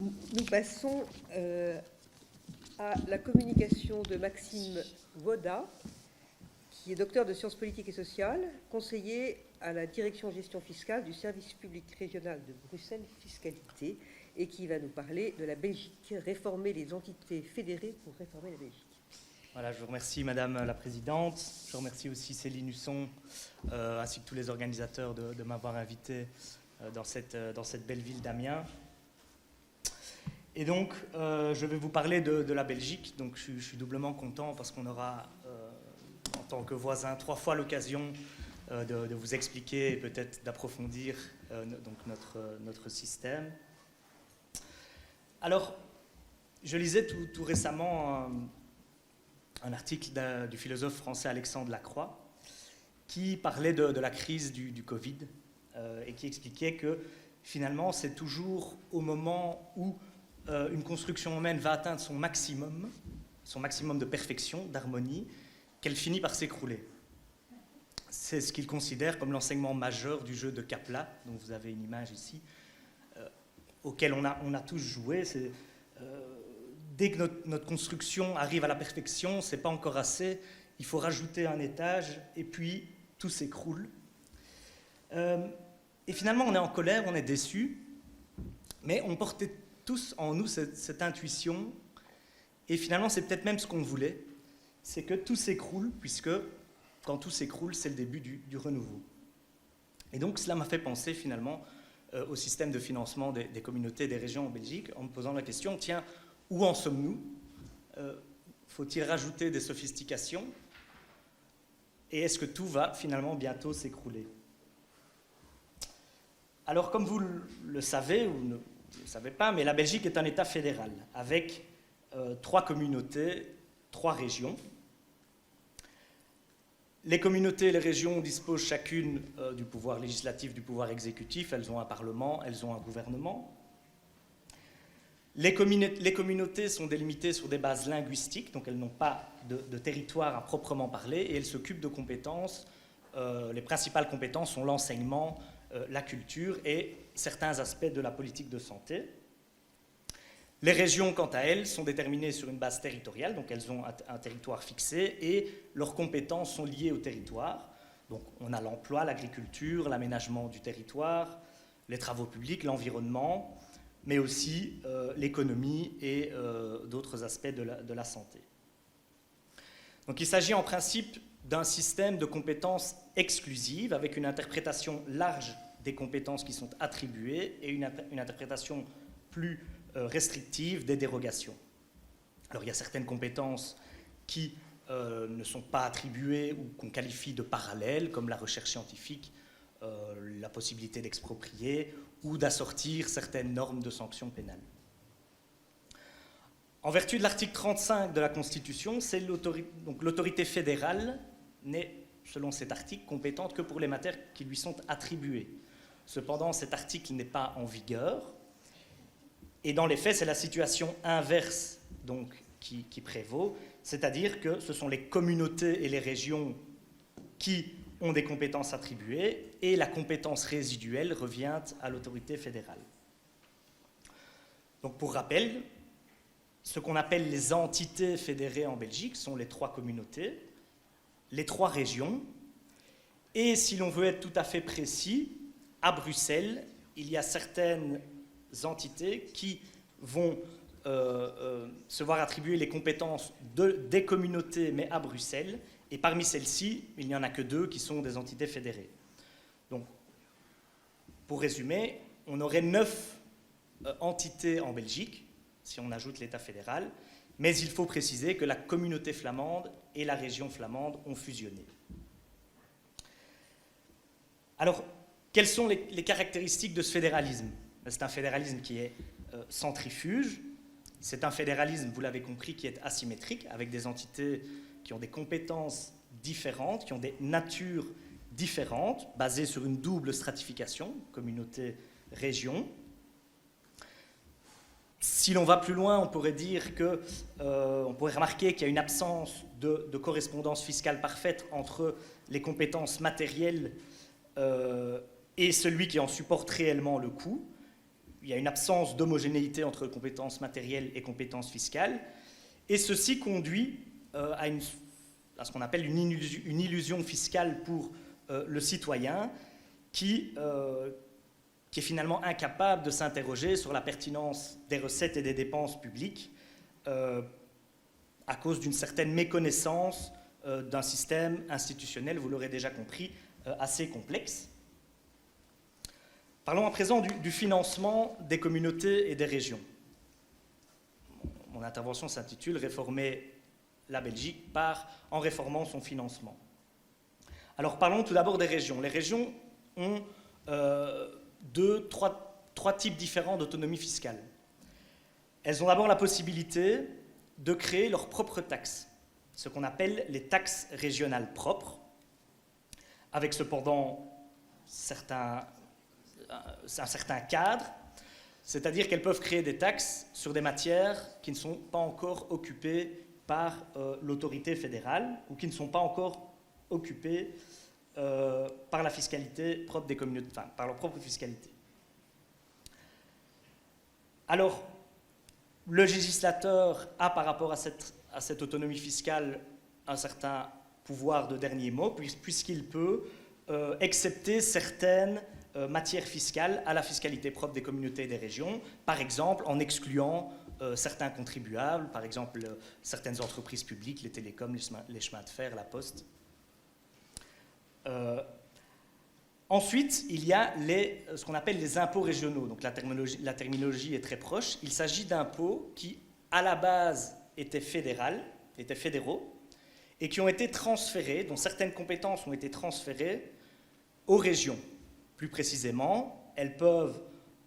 Nous passons à la communication de Maxime Woda, qui est docteur de sciences politiques et sociales, conseiller à la direction gestion fiscale du service public régional de Bruxelles Fiscalité, et qui va nous parler de la Belgique, réformer les entités fédérées pour réformer la Belgique. Voilà, je vous remercie Madame la Présidente. Je remercie aussi Céline Husson ainsi que tous les organisateurs de m'avoir invité dans cette belle ville d'Amiens. Et donc, je vais vous parler de la Belgique. Donc, je suis doublement content parce qu'on aura, en tant que voisin, 3 fois l'occasion de vous expliquer et peut-être d'approfondir donc notre système. Alors, je lisais tout récemment un article du philosophe français Alexandre Lacroix qui parlait de la crise du Covid et qui expliquait que finalement, c'est toujours au moment où une construction humaine va atteindre son maximum de perfection, d'harmonie, qu'elle finit par s'écrouler. C'est ce qu'il considère comme l'enseignement majeur du jeu de Capla, dont vous avez une image ici, auquel on a tous joué. Dès que notre construction arrive à la perfection, ce n'est pas encore assez, il faut rajouter un étage et puis tout s'écroule. Et finalement, on est en colère, on est déçu, mais on portait tous en nous cette intuition, et finalement c'est peut-être même ce qu'on voulait, c'est que tout s'écroule, puisque quand tout s'écroule, c'est le début du renouveau. Et donc cela m'a fait penser finalement au système de financement des communautés et des régions en Belgique, en me posant la question, tiens, où en sommes-nous ? Faut-il rajouter des sophistications ? Et est-ce que tout va finalement bientôt s'écrouler ? Alors comme vous le savez, ou ne le savez pas, mais la Belgique est un État fédéral, avec 3 communautés, 3 régions. Les communautés et les régions disposent chacune du pouvoir législatif, du pouvoir exécutif. Elles ont un parlement, elles ont un gouvernement. Les communautés sont délimitées sur des bases linguistiques, donc elles n'ont pas de territoire à proprement parler, et elles s'occupent de compétences. Les principales compétences sont l'enseignement, la culture et certains aspects de la politique de santé. Les régions, quant à elles, sont déterminées sur une base territoriale, donc elles ont un territoire fixé et leurs compétences sont liées au territoire. Donc on a l'emploi, l'agriculture, l'aménagement du territoire, les travaux publics, l'environnement, mais aussi l'économie et d'autres aspects de la santé. Donc il s'agit en principe d'un système de compétences exclusives avec une interprétation large des compétences qui sont attribuées et une interprétation plus restrictive des dérogations. Alors il y a certaines compétences qui ne sont pas attribuées ou qu'on qualifie de parallèles, comme la recherche scientifique, la possibilité d'exproprier ou d'assortir certaines normes de sanctions pénales. En vertu de l'article 35 de la Constitution, l'autorité fédérale n'est, selon cet article, compétente que pour les matières qui lui sont attribuées. Cependant, cet article n'est pas en vigueur, et dans les faits, c'est la situation inverse donc, qui prévaut, c'est-à-dire que ce sont les communautés et les régions qui ont des compétences attribuées, et la compétence résiduelle revient à l'autorité fédérale. Donc, pour rappel, ce qu'on appelle les entités fédérées en Belgique sont les 3 communautés, les 3 régions, et si l'on veut être tout à fait précis, à Bruxelles, il y a certaines entités qui vont se voir attribuer les compétences des communautés, mais à Bruxelles, et parmi celles-ci, il n'y en a que 2 qui sont des entités fédérées. Donc, pour résumer, on aurait 9 entités en Belgique, si on ajoute l'État fédéral, mais il faut préciser que la communauté flamande et la région flamande ont fusionné. Alors, quelles sont les caractéristiques de ce fédéralisme ? C'est un fédéralisme qui est centrifuge, c'est un fédéralisme, vous l'avez compris, qui est asymétrique, avec des entités qui ont des compétences différentes, qui ont des natures différentes, basées sur une double stratification, communauté-région. Si l'on va plus loin, on pourrait dire on pourrait remarquer qu'il y a une absence de correspondance fiscale parfaite entre les compétences matérielles et celui qui en supporte réellement le coût. il y a une absence d'homogénéité entre compétences matérielles et compétences fiscales, et ceci conduit à ce qu'on appelle une illusion fiscale pour le citoyen qui est finalement incapable de s'interroger sur la pertinence des recettes et des dépenses publiques à cause d'une certaine méconnaissance d'un système institutionnel, vous l'aurez déjà compris, assez complexe. Parlons à présent du financement des communautés et des régions. Mon intervention s'intitule « Réformer la Belgique en réformant son financement ». Alors parlons tout d'abord des régions. Les régions ont trois types différents d'autonomie fiscale. Elles ont d'abord la possibilité de créer leurs propres taxes, ce qu'on appelle les taxes régionales propres, avec cependant un certain cadre, c'est-à-dire qu'elles peuvent créer des taxes sur des matières qui ne sont pas encore occupées par l'autorité fédérale ou qui ne sont pas encore occupées par la fiscalité propre des communautés, enfin, par leur propre fiscalité. Alors, le législateur a par rapport à cette autonomie fiscale un certain pouvoir de dernier mot, puisqu'il peut excepter certaines matières fiscales à la fiscalité propre des communautés et des régions, par exemple en excluant certains contribuables, par exemple certaines entreprises publiques, les télécoms, les chemins de fer, la poste. Ensuite, il y a ce qu'on appelle les impôts régionaux. Donc la terminologie est très proche. Il s'agit d'impôts qui, à la base, étaient fédéraux, et qui ont été transférés, dont certaines compétences ont été transférées aux régions. Plus précisément, elles peuvent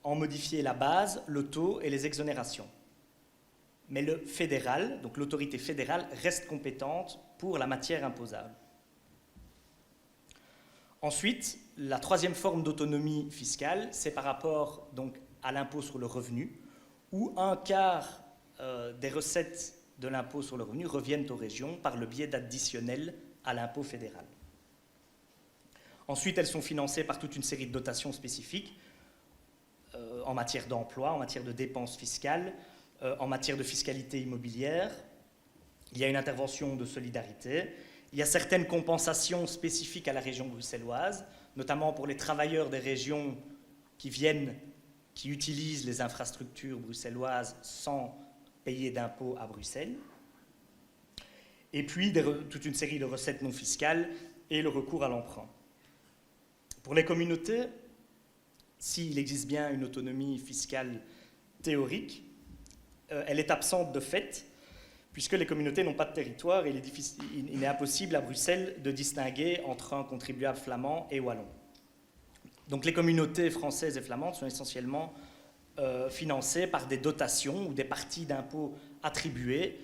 en modifier la base, le taux et les exonérations. Mais le fédéral, donc l'autorité fédérale, reste compétente pour la matière imposable. Ensuite, la troisième forme d'autonomie fiscale, c'est par rapport donc, à l'impôt sur le revenu, où un quart des recettes de l'impôt sur le revenu reviennent aux régions par le biais d'additionnels à l'impôt fédéral. Ensuite, elles sont financées par toute une série de dotations spécifiques en matière d'emploi, en matière de dépenses fiscales, en matière de fiscalité immobilière. Il y a une intervention de solidarité. Il y a certaines compensations spécifiques à la région bruxelloise, notamment pour les travailleurs des régions qui utilisent les infrastructures bruxelloises sans payer d'impôts à Bruxelles. Et puis toute une série de recettes non fiscales et le recours à l'emprunt. Pour les communautés, s'il existe bien une autonomie fiscale théorique, elle est absente de fait, puisque les communautés n'ont pas de territoire et il est impossible à Bruxelles de distinguer entre un contribuable flamand et wallon. Donc les communautés françaises et flamandes sont essentiellement financées par des dotations ou des parties d'impôts attribuées.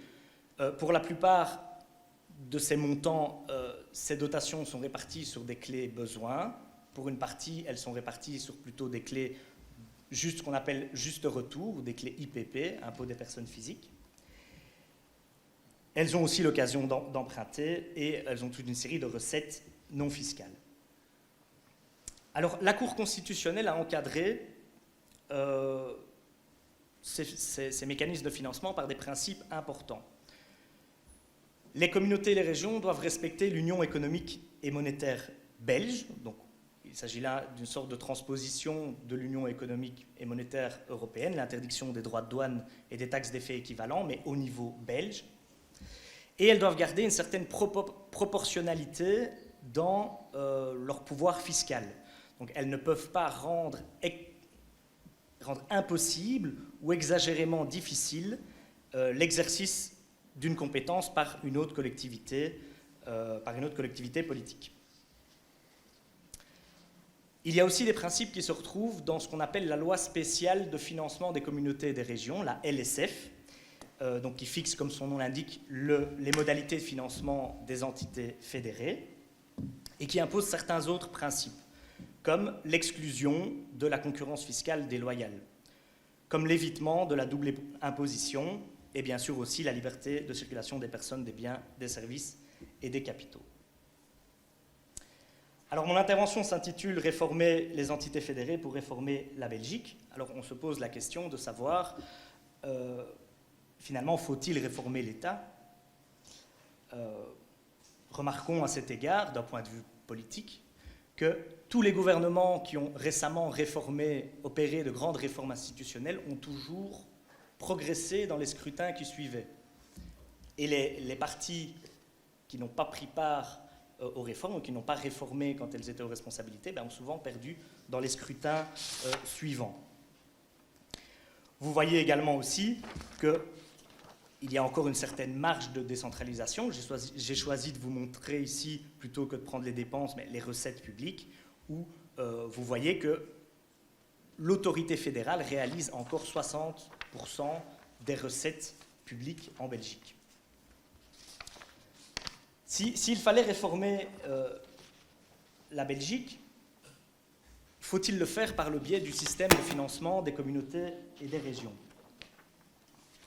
Pour la plupart de ces montants, ces dotations sont réparties sur des clés besoins. Pour une partie, elles sont réparties sur plutôt des clés ce qu'on appelle juste retour, ou des clés IPP, impôt des personnes physiques. Elles ont aussi l'occasion d'emprunter et elles ont toute une série de recettes non fiscales. Alors, la Cour constitutionnelle a encadré ces mécanismes de financement par des principes importants. Les communautés et les régions doivent respecter l'Union économique et monétaire belge. Donc, il s'agit là d'une sorte de transposition de l'Union économique et monétaire européenne, l'interdiction des droits de douane et des taxes d'effet équivalents, mais au niveau belge. Et elles doivent garder une certaine proportionnalité dans leur pouvoir fiscal. Donc elles ne peuvent pas rendre impossible ou exagérément difficile l'exercice d'une compétence par une autre collectivité politique. Il y a aussi des principes qui se retrouvent dans ce qu'on appelle la loi spéciale de financement des communautés et des régions, la LSF, donc qui fixe, comme son nom l'indique, les modalités de financement des entités fédérées, et qui impose certains autres principes, comme l'exclusion de la concurrence fiscale déloyale, comme l'évitement de la double imposition, et bien sûr aussi la liberté de circulation des personnes, des biens, des services et des capitaux. Alors mon intervention s'intitule « Réformer les entités fédérées pour réformer la Belgique ». Alors on se pose la question de savoir, finalement, faut-il réformer l'État ? Remarquons à cet égard, d'un point de vue politique, que tous les gouvernements qui ont récemment réformé, opéré de grandes réformes institutionnelles ont toujours progressé dans les scrutins qui suivaient. Et les partis qui n'ont pas pris part aux réformes, ou qui n'ont pas réformé quand elles étaient aux responsabilités, ont souvent perdu dans les scrutins suivants. Vous voyez également aussi qu'il y a encore une certaine marge de décentralisation. J'ai choisi de vous montrer ici, plutôt que de prendre les dépenses, mais les recettes publiques, où vous voyez que l'autorité fédérale réalise encore 60% des recettes publiques en Belgique. S'il fallait réformer la Belgique, faut-il le faire par le biais du système de financement des communautés et des régions?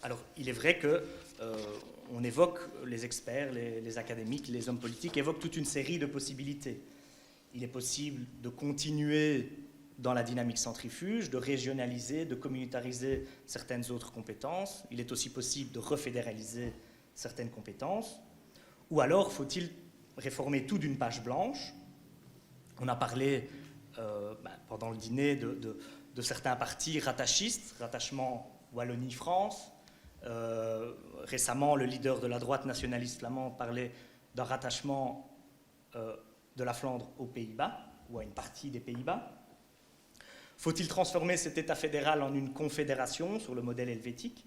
Alors, il est vrai qu'on évoque, les experts, les académiques, les hommes politiques évoquent toute une série de possibilités. Il est possible de continuer dans la dynamique centrifuge, de régionaliser, de communautariser certaines autres compétences. Il est aussi possible de refédéraliser certaines compétences. Ou alors, faut-il réformer tout d'une page blanche? On a parlé pendant le dîner de certains partis rattachistes, rattachement Wallonie-France. Récemment, le leader de la droite nationaliste flamande parlait d'un rattachement de la Flandre aux Pays-Bas, ou à une partie des Pays-Bas. Faut-il transformer cet État fédéral en une confédération sur le modèle helvétique?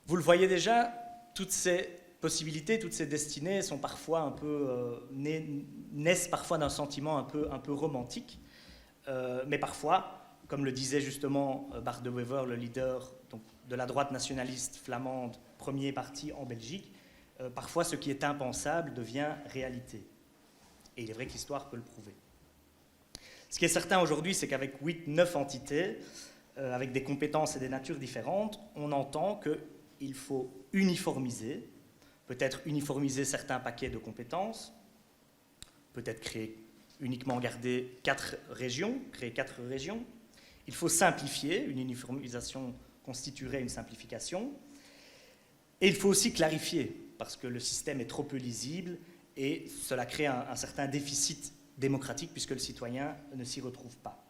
Vous le voyez déjà, toutes ces possibilités, toutes ces destinées sont parfois un peu, naissent parfois d'un sentiment un peu romantique, mais parfois, comme le disait justement Bart de Wever, le leader donc, de la droite nationaliste flamande, premier parti en Belgique, parfois ce qui est impensable devient réalité. Et il est vrai que l'histoire peut le prouver. Ce qui est certain aujourd'hui, c'est qu'avec 8-9 entités, avec des compétences et des natures différentes, on entend qu'il faut uniformiser, peut-être uniformiser certains paquets de compétences, peut-être garder 4 régions, créer 4 régions. Il faut simplifier, une uniformisation constituerait une simplification. Et il faut aussi clarifier, parce que le système est trop peu lisible et cela crée un certain déficit démocratique puisque le citoyen ne s'y retrouve pas.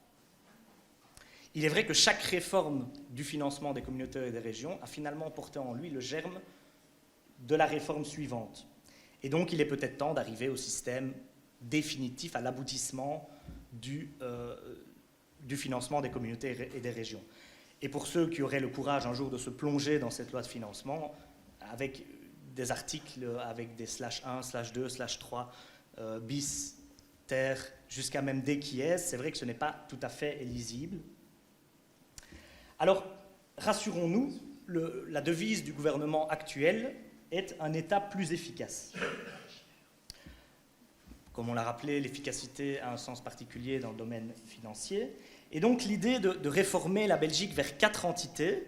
Il est vrai que chaque réforme du financement des communautés et des régions a finalement porté en lui le germe de la réforme suivante. Et donc il est peut-être temps d'arriver au système définitif, à l'aboutissement du financement des communautés et des régions. Et pour ceux qui auraient le courage un jour de se plonger dans cette loi de financement, avec des articles avec des /1, /2, /3, bis, ter, jusqu'à même D qui est, c'est vrai que ce n'est pas tout à fait lisible. Alors, rassurons-nous, la devise du gouvernement actuel est un État plus efficace. Comme on l'a rappelé, l'efficacité a un sens particulier dans le domaine financier. Et donc l'idée de réformer la Belgique vers 4 entités,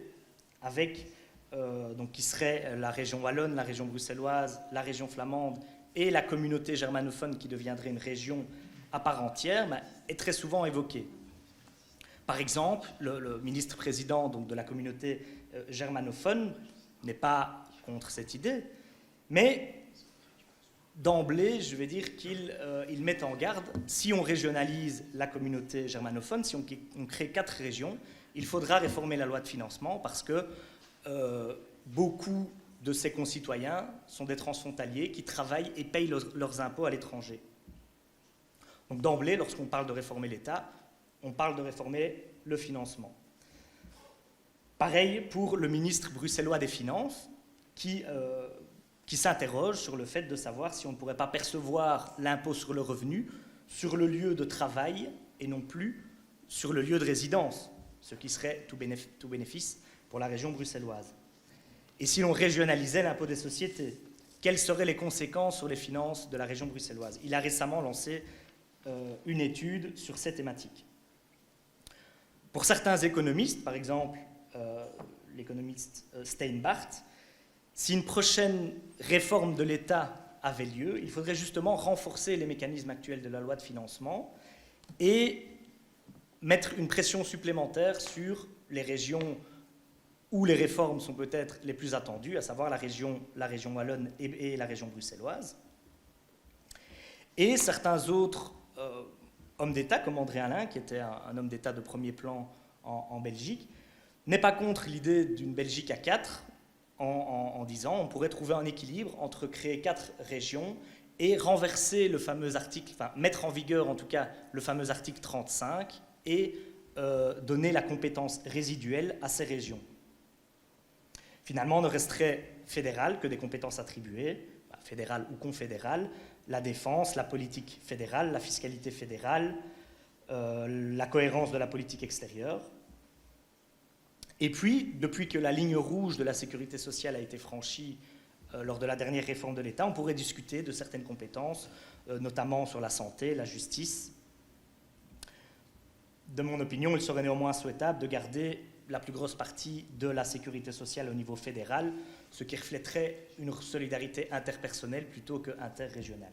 avec, donc, qui seraient la région wallonne, la région bruxelloise, la région flamande et la communauté germanophone qui deviendrait une région à part entière, est très souvent évoquée. Par exemple, le ministre-président donc, de la communauté germanophone n'est pas contre cette idée, mais d'emblée, je vais dire qu'il met en garde, si on régionalise la communauté germanophone, si on crée 4 régions, il faudra réformer la loi de financement parce que beaucoup de ses concitoyens sont des transfrontaliers qui travaillent et payent leurs impôts à l'étranger. Donc d'emblée, lorsqu'on parle de réformer l'État, on parle de réformer le financement. Pareil pour le ministre bruxellois des Finances qui s'interroge sur le fait de savoir si on ne pourrait pas percevoir l'impôt sur le revenu sur le lieu de travail et non plus sur le lieu de résidence, ce qui serait tout bénéfice pour la région bruxelloise. Et si l'on régionalisait l'impôt des sociétés, quelles seraient les conséquences sur les finances de la région bruxelloise? Il a récemment lancé une étude sur ces thématiques. Pour certains économistes, par exemple l'économiste Steinbart, si une prochaine réforme de l'État avait lieu. Il faudrait justement renforcer les mécanismes actuels de la loi de financement et mettre une pression supplémentaire sur les régions où les réformes sont peut-être les plus attendues, à savoir la région wallonne et la région bruxelloise. Et certains autres hommes d'État, comme André Alain, qui était un homme d'État de premier plan en Belgique, n'est pas contre l'idée d'une Belgique à 4, en disant on pourrait trouver un équilibre entre créer 4 régions et renverser le fameux article, enfin mettre en vigueur en tout cas le fameux article 35 et donner la compétence résiduelle à ces régions. Finalement, on ne resterait fédéral que des compétences attribuées, fédérales ou confédérales, la défense, la politique fédérale, la fiscalité fédérale, la cohérence de la politique extérieure. Et puis, depuis que la ligne rouge de la sécurité sociale a été franchie lors de la dernière réforme de l'État, on pourrait discuter de certaines compétences, notamment sur la santé, la justice. De mon opinion, il serait néanmoins souhaitable de garder la plus grosse partie de la sécurité sociale au niveau fédéral, ce qui reflèterait une solidarité interpersonnelle plutôt qu'interrégionale.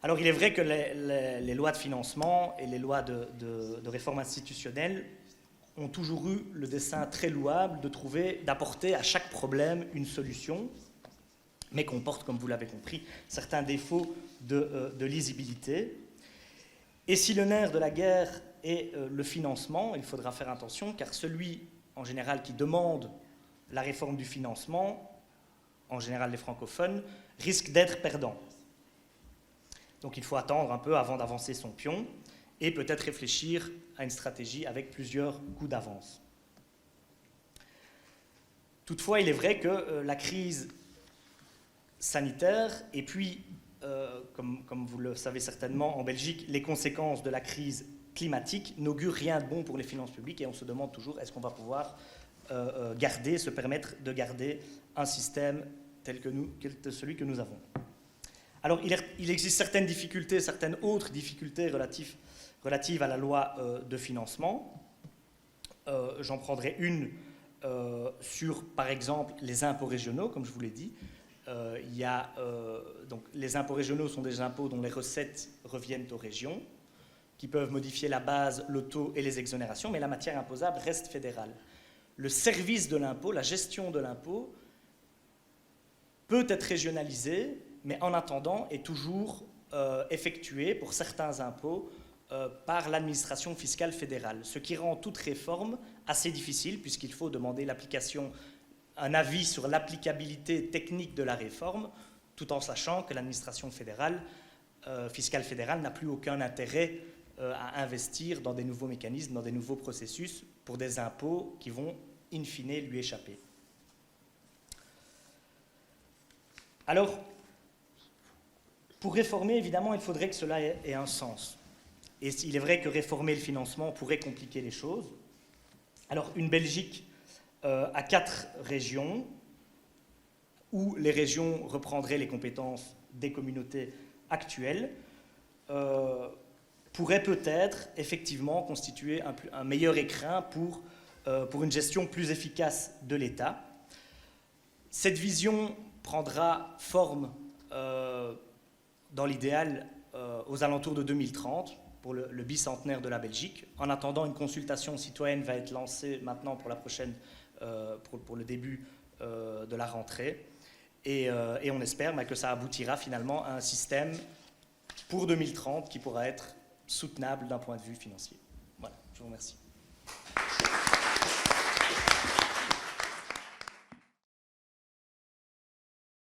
Alors il est vrai que les lois de financement et les lois de réforme institutionnelle ont toujours eu le dessein très louable d'apporter à chaque problème une solution, mais comportent, comme vous l'avez compris, certains défauts de lisibilité. Et si le nerf de la guerre est le financement, il faudra faire attention, car celui, en général, qui demande la réforme du financement, en général les francophones, risque d'être perdant. Donc il faut attendre un peu avant d'avancer son pion et peut-être réfléchir à une stratégie avec plusieurs coups d'avance. Toutefois, il est vrai que la crise sanitaire et puis, comme vous le savez certainement, en Belgique, les conséquences de la crise climatique n'augurent rien de bon pour les finances publiques et on se demande toujours est-ce qu'on va pouvoir se permettre de garder un système tel que celui que nous avons. Alors, il existe certaines autres difficultés relatives à la loi de financement. J'en prendrai une sur, par exemple, les impôts régionaux, comme je vous l'ai dit. Donc, les impôts régionaux sont des impôts dont les recettes reviennent aux régions, qui peuvent modifier la base, le taux et les exonérations, mais la matière imposable reste fédérale. Le service de l'impôt, la gestion de l'impôt, peut être régionalisé, mais en attendant est toujours effectué pour certains impôts par l'administration fiscale fédérale, ce qui rend toute réforme assez difficile puisqu'il faut demander un avis sur l'applicabilité technique de la réforme, tout en sachant que l'administration fiscale fédérale n'a plus aucun intérêt à investir dans des nouveaux mécanismes, dans des nouveaux processus pour des impôts qui vont in fine lui échapper. Alors, pour réformer, évidemment, il faudrait que cela ait un sens. Et il est vrai que réformer le financement pourrait compliquer les choses. Alors, une Belgique à 4 régions, où les régions reprendraient les compétences des communautés actuelles, pourrait peut-être effectivement constituer un meilleur écrin pour une gestion plus efficace de l'État. Cette vision prendra forme dans l'idéal aux alentours de 2030 pour le bicentenaire de la Belgique. En attendant, une consultation citoyenne va être lancée maintenant pour pour le début de la rentrée et on espère que ça aboutira finalement à un système pour 2030 qui pourra être soutenable d'un point de vue financier. Voilà, je vous remercie.